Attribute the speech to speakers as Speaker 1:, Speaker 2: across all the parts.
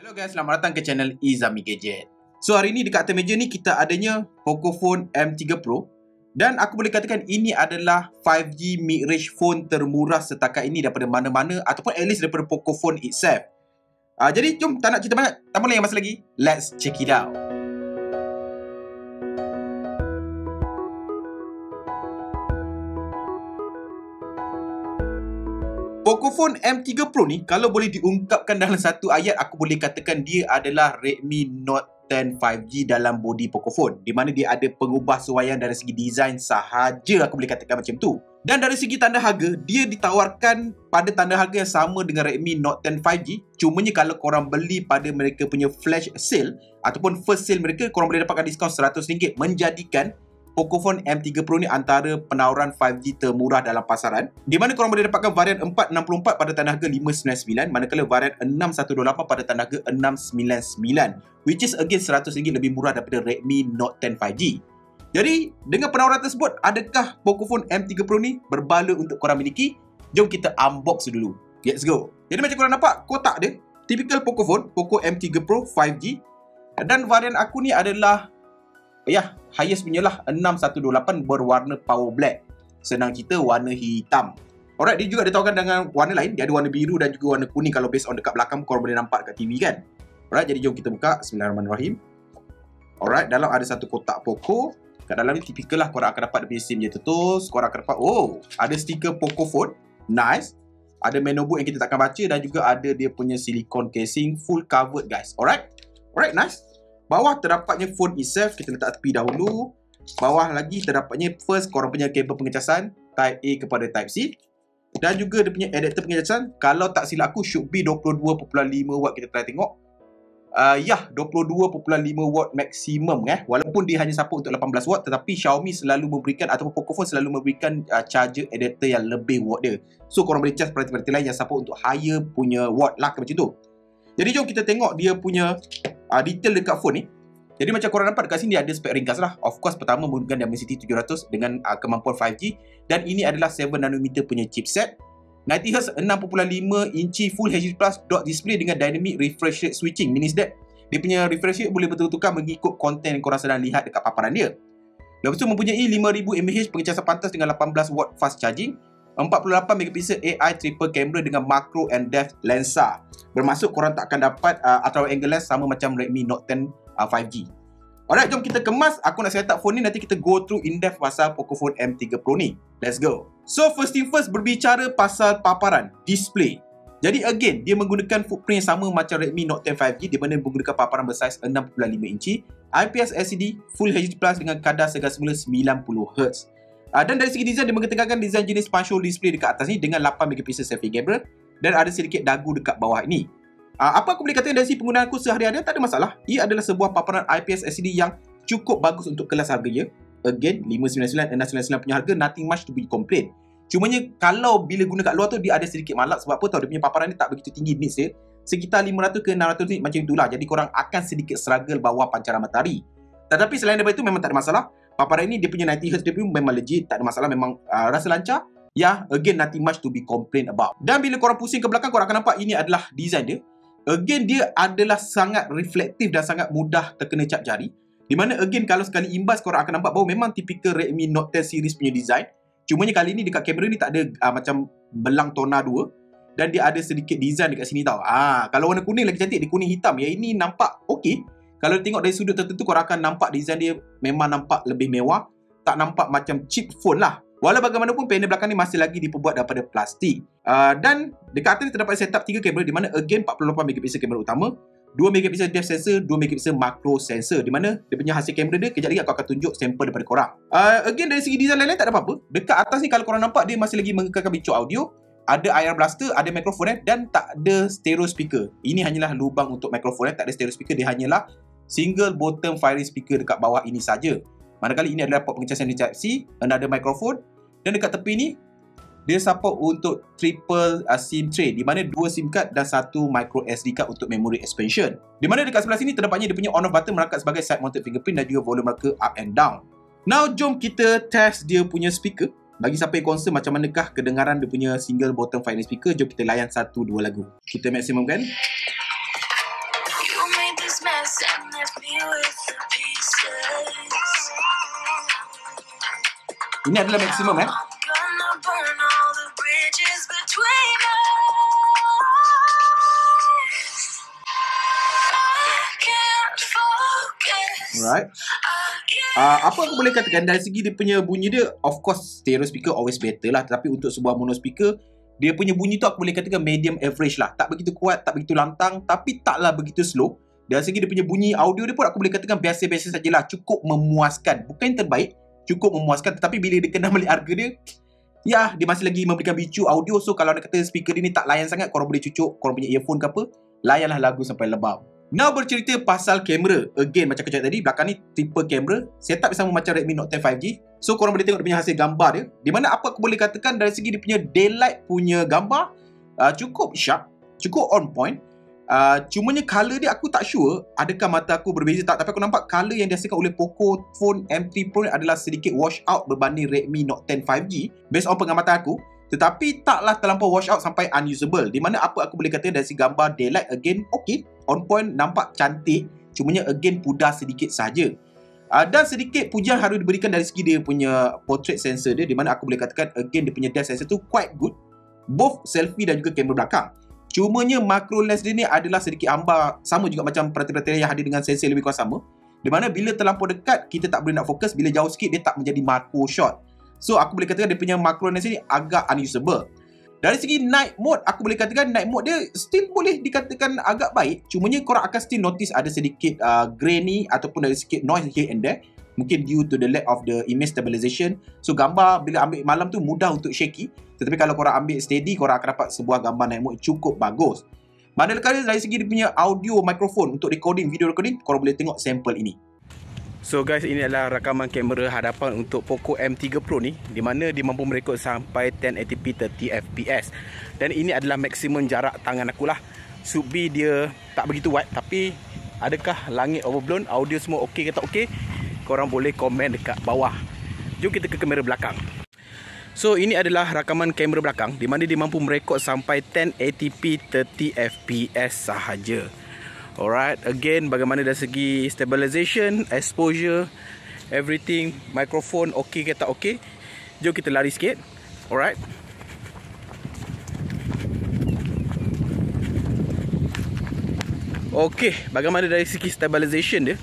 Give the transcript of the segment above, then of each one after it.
Speaker 1: Hello guys, selamat datang ke channel Izami Gadget. So hari ni dekat atas meja ni kita adanya Pocophone M3 Pro. Dan aku boleh katakan ini adalah 5G mid-range phone termurah setakat ini daripada mana-mana ataupun at least daripada Pocophone itself. Jadi jom, tak nak cerita banyak, tak boleh yang masa lagi. Let's check it out. Pocophone M3 Pro ni kalau boleh diungkapkan dalam satu ayat, aku boleh katakan dia adalah Redmi Note 10 5G dalam body Pocophone, di mana dia ada pengubah suaian dari segi design sahaja, aku boleh katakan macam tu. Dan dari segi tanda harga, dia ditawarkan pada tanda harga yang sama dengan Redmi Note 10 5G. Cumanya kalau korang beli pada mereka punya flash sale ataupun first sale mereka, korang boleh dapatkan diskaun RM100, menjadikan Pocophone M3 Pro ni antara penawaran 5G termurah dalam pasaran, di mana korang boleh dapatkan varian 464 pada tanda harga RM599, manakala varian 6128 pada tanda harga RM699, which is again RM100 lebih murah daripada Redmi Note 10 5G. Jadi dengan penawaran tersebut, adakah Pocophone M3 Pro ni berbala untuk korang miliki? Jom kita unbox dulu. Let's go. Jadi macam korang nampak, kotak dia typical Pocophone, Poco M3 Pro 5G, dan varian aku ni adalah highest punya lah 6128 berwarna power black. Senang cerita, warna hitam. Alright, dia juga ditawarkan dengan warna lain. Dia ada warna biru dan juga warna kuning. Kalau based on dekat belakang korang boleh nampak dekat TV kan. Alright, jadi jom kita buka. Bismillahirrahmanirrahim. Alright, dalam ada satu kotak Poco. Kat dalam ni typical lah, korang akan dapat dia SIM je terus. Korang akan dapat, ada stiker Pocophone. Nice. Ada menu book yang kita takkan baca, dan juga ada dia punya silicone casing full covered guys. Alright, nice. Bawah terdapatnya phone itself, kita letak tepi dahulu. Bawah lagi terdapatnya first korang punya kabel pengecasan Type A kepada Type C. Dan juga dia punya adapter pengecasan, kalau tak silap aku should be 22.5 watt. Kita try tengok. 22.5 watt maksimum Walaupun dia hanya support untuk 18 watt, tetapi Xiaomi selalu memberikan ataupun Pocophone selalu memberikan charger adapter yang lebih watt dia. So korang boleh charge peralatan lain yang support untuk higher punya watt lah, macam tu. Jadi jom kita tengok dia punya detail dekat phone ni. Jadi macam korang nampak dekat sini, dia ada spek ringkas lah. Of course pertama menggunakan Dimensity 700 dengan kemampuan 5G. Dan ini adalah 7nm punya chipset, 90Hz 6.5 inci Full HD Plus dot display dengan dynamic refresh rate switching, means that dia punya refresh rate boleh bertukar mengikut konten yang korang sedang lihat dekat paparan dia. Lepas tu mempunyai 5000 mAh pengecasan pantas dengan 18 watt fast charging, 48MP AI triple camera dengan macro and depth lensa. Bermaksud korang tak akan dapat ultra angle lens sama macam Redmi Note 10 5G. Alright, jom kita kemas. Aku nak set up phone ni, nanti kita go through in depth pasal Pocophone M3 Pro ni. Let's go. So first thing first, berbicara pasal paparan display. Jadi again, dia menggunakan footprint yang sama macam Redmi Note 10 5G, di mana menggunakan paparan bersaiz 6.5 inci, IPS LCD, Full HD Plus dengan kadar segar semula 90Hz. Dan dari segi design, dia mengetengahkan design jenis punch hole display dekat atas ni dengan 8MP selfie camera, dan ada sedikit dagu dekat bawah ini. Apa aku boleh katakan dari segi penggunaan aku sehari-hari, tak ada masalah. Ia adalah sebuah paparan IPS LCD yang cukup bagus untuk kelas harganya. Again, 599, 699 punya harga, nothing much to be complain. Cumanya kalau bila guna kat luar tu, dia ada sedikit malap. Sebab apa tau, dia punya paparan ni tak begitu tinggi nits dia. Sekitar 500 ke 600 nit macam itulah. Jadi korang akan sedikit struggle bawah pancaran matahari. Tetapi selain daripada itu, memang tak ada masalah. Paparan ini dia punya 90Hz dia pun memang legit, tak ada masalah, memang rasa lancar. Again, nothing much to be complained about. Dan bila korang pusing ke belakang, korang akan nampak ini adalah design dia. Again, dia adalah sangat reflektif dan sangat mudah terkena cap jari. Di mana again, kalau sekali imbas, korang akan nampak bahawa memang typical Redmi Note 10 series punya design. Cumanya kali ni dekat kamera ni tak ada macam belang tona 2. Dan dia ada sedikit design dekat sini tau. Kalau warna kuning lagi cantik, dia kuning hitam. Yang ini nampak okey. Kalau tengok dari sudut tertentu, korang akan nampak design dia memang nampak lebih mewah. Tak nampak macam cheap phone lah. Walau bagaimanapun, panel belakang ni masih lagi diperbuat daripada plastik. Dan dekat atas ni terdapat setup 3 kamera, di mana again 48MP kamera utama, 2MP depth sensor, 2MP macro sensor, di mana dia punya hasil kamera dia, kejap lagi aku akan tunjuk sampel daripada korang. Again, dari segi design lain-lain tak ada apa-apa. Dekat atas ni kalau korang nampak, dia masih lagi mengekalkan bincuk audio. Ada IR blaster, ada mikrofon dan tak ada stereo speaker. Ini hanyalah lubang untuk mikrofon, tak ada stereo speaker. Dia hanyalah single bottom firing speaker dekat bawah ini saja. Manakala ini adalah port pengecasan Type C, ada mikrofon, dan dekat tepi ni dia support untuk triple SIM tray, di mana 2 SIM card dan 1 micro SD card untuk memory expansion. Di mana dekat sebelah sini terdapatnya dia punya on off button merangkap sebagai side mounted fingerprint dan juga volume marker up and down. Now jom kita test dia punya speaker. Bagi siapa yang concern macam manakah kedengaran dia punya single bottom firing speaker, jom kita layan 1-2 lagu. Kita maksimumkan. You made this mess and left me with the pieces. Ini adalah maksimum I'm gonna burn all the bridges between us. I can't focus. Alright. Apa aku boleh katakan dari segi dia punya bunyi dia, of course stereo speaker always better lah, tetapi untuk sebuah mono speaker dia punya bunyi tu aku boleh katakan medium average lah, tak begitu kuat, tak begitu lantang, tapi taklah begitu slow. Dari segi dia punya bunyi audio dia pun aku boleh katakan biasa-biasa sajalah, cukup memuaskan, bukan yang terbaik, cukup memuaskan, tetapi bila dia kena balik harga dia, ya dia masih lagi memberikan bicu audio. So kalau nak kata speaker dia ni tak layan sangat, korang boleh cucuk, korang punya earphone ke apa, layanlah lagu sampai lebam. Now bercerita pasal kamera. Again macam aku cakap tadi, belakang ni tipe kamera setup sama macam Redmi Note 10 5G. So korang boleh tengok dia punya hasil gambar dia, di mana apa aku boleh katakan dari segi dia punya daylight punya gambar cukup sharp, cukup on point. Cumanya color dia aku tak sure adakah mata aku berbeza tak, tapi aku nampak color yang dihasilkan oleh Pocophone M3 Pro ni adalah sedikit wash out berbanding Redmi Note 10 5G based on pengamatan aku. Tetapi taklah terlampau wash out sampai unusable, di mana apa aku boleh kata dari segi gambar daylight again okay, on point, nampak cantik, cumanya again pudar sedikit saja. Dan sedikit pujian harus diberikan dari segi dia punya portrait sensor dia, di mana aku boleh katakan again dia punya depth sensor tu quite good, both selfie dan juga kamera belakang. Cumanya macro lens dia ni adalah sedikit hambar, sama juga macam perhatian-perhatian yang hadir dengan sensor lebih kurang sama, di mana bila terlampau dekat kita tak boleh nak fokus, bila jauh sikit dia tak menjadi macro shot. So aku boleh katakan dia punya macro lens ni agak unusable. Dari segi night mode, aku boleh katakan night mode dia still boleh dikatakan agak baik, cumanya korang akan still notice ada sedikit grainy ataupun ada sikit noise here and there, mungkin due to the lack of the image stabilization. So gambar bila ambil malam tu mudah untuk shaky, tetapi kalau korang ambil steady, korang akan dapat sebuah gambar night mode cukup bagus. Manakala dari segi dia punya audio microphone untuk recording, video recording, korang boleh tengok sampel ini. So guys, ini adalah rakaman kamera hadapan untuk Poco M3 Pro ni, di mana dia mampu merekod sampai 1080p 30fps. Dan ini adalah maksimum jarak tangan aku lah. Should be dia tak begitu wide, tapi adakah langit overblown, audio semua okey ke tak okey? Korang boleh komen dekat bawah. Jom kita ke kamera belakang. So ini adalah rakaman kamera belakang, di mana dia mampu merekod sampai 1080p 30fps sahaja. Alright, again bagaimana dari segi stabilization, exposure, everything, microphone okey ke tak okey? Jom kita lari sikit. Alright. Okey, bagaimana dari segi stabilization dia?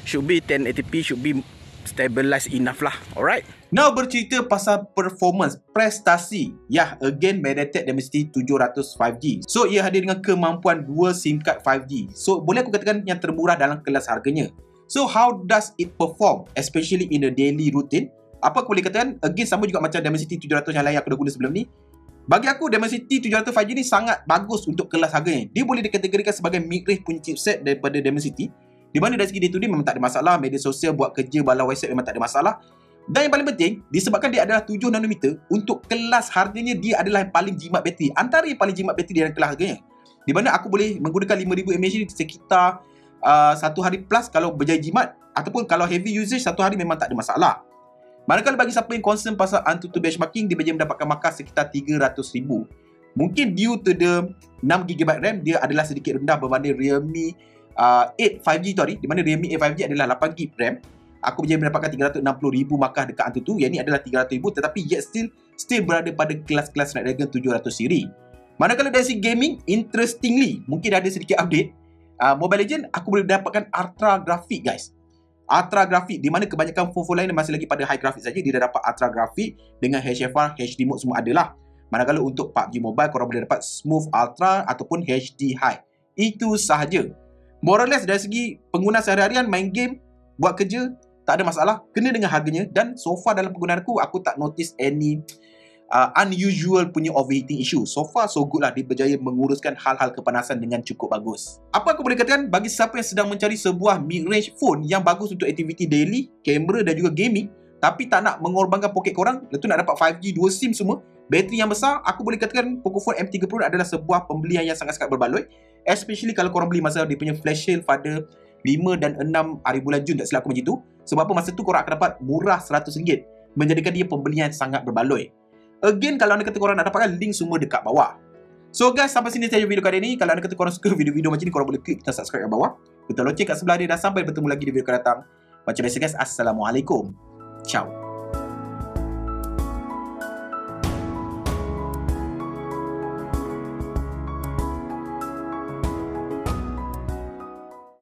Speaker 1: Should be 1080p, should be stabilized enough lah. Alright. Now bercerita pasal performance, prestasi. Ya, again MediaTek Dimensity 700 5G. So ia hadir dengan kemampuan dual SIM card 5G. So boleh aku katakan yang termurah dalam kelas harganya. So how does it perform, especially in the daily routine? Apa aku boleh katakan, again sama juga macam Dimensity 700 yang lain yang aku dah guna sebelum ni. Bagi aku Dimensity 700 5G ni sangat bagus untuk kelas harganya. Dia boleh dikategorikan sebagai mid-range punya chipset daripada Dimensity, di mana dari segi day to day memang tak ada masalah, media sosial, buat kerja, balas WhatsApp memang tak ada masalah. Dan yang paling penting, disebabkan dia adalah 7 nanometer, untuk kelas harganya dia adalah yang paling jimat bateri, antara yang paling jimat bateri dalam kelas harganya. Di mana aku boleh menggunakan 5000 mAh sekitar 1 hari plus kalau berjaya jimat, ataupun kalau heavy usage 1 hari memang tak ada masalah. Manakala bagi siapa yang concern pasal AnTuTu benchmarking, dia berjaya mendapatkan markah sekitar 300,000. Mungkin due to the 6GB RAM, dia adalah sedikit rendah berbanding Realme 8 5G tu hari, di mana Realme 8 5G adalah 8GB RAM. Aku berjaya mendapatkan 360,000 markah dekat AnTuTu. Yang ni adalah 300,000, tetapi yet still berada pada kelas-kelas Snapdragon 700 siri. Manakala dari segi gaming, interestingly, mungkin ada sedikit update. Mobile Legends, aku boleh dapatkan Ultra Graphic guys. Ultra Graphic, di mana kebanyakan phone lain masih lagi pada high graphic saja. Dia dah dapat Ultra Graphic dengan HFR, HD mode semua adalah. Manakala untuk PUBG Mobile, korang boleh dapat Smooth Ultra ataupun HD High. Itu sahaja. More or less dari segi pengguna sehari-harian, main game, buat kerja, tak ada masalah, kena dengan harganya. Dan so far dalam penggunaan aku tak notice any unusual punya overheating issue. So far so good lah, dia berjaya menguruskan hal-hal kepanasan dengan cukup bagus. Apa aku boleh katakan, bagi siapa yang sedang mencari sebuah mid-range phone yang bagus untuk aktiviti daily, kamera dan juga gaming, tapi tak nak mengorbankan poket korang, lepas tu nak dapat 5G, dual SIM semua, bateri yang besar, aku boleh katakan Pocophone M3 Pro adalah sebuah pembelian yang sangat-sangat berbaloi. Especially kalau korang beli masa dia punya flash sale pada 5 dan 6 hari bulan Jun, tak silap aku macam tu. Sebab apa, masa tu korang akan dapat murah RM100, menjadikan dia pembelian sangat berbaloi. Again, kalau anda kata korang nak dapatkan, link semua dekat bawah. So guys, sampai sini sahaja video kali ini. Kalau anda kata korang suka video-video macam ni, korang boleh klik dan subscribe kat bawah. Betul loceng kat sebelah dia dah. Sampai bertemu lagi di video akan datang. Macam biasa guys, Assalamualaikum. Ciao.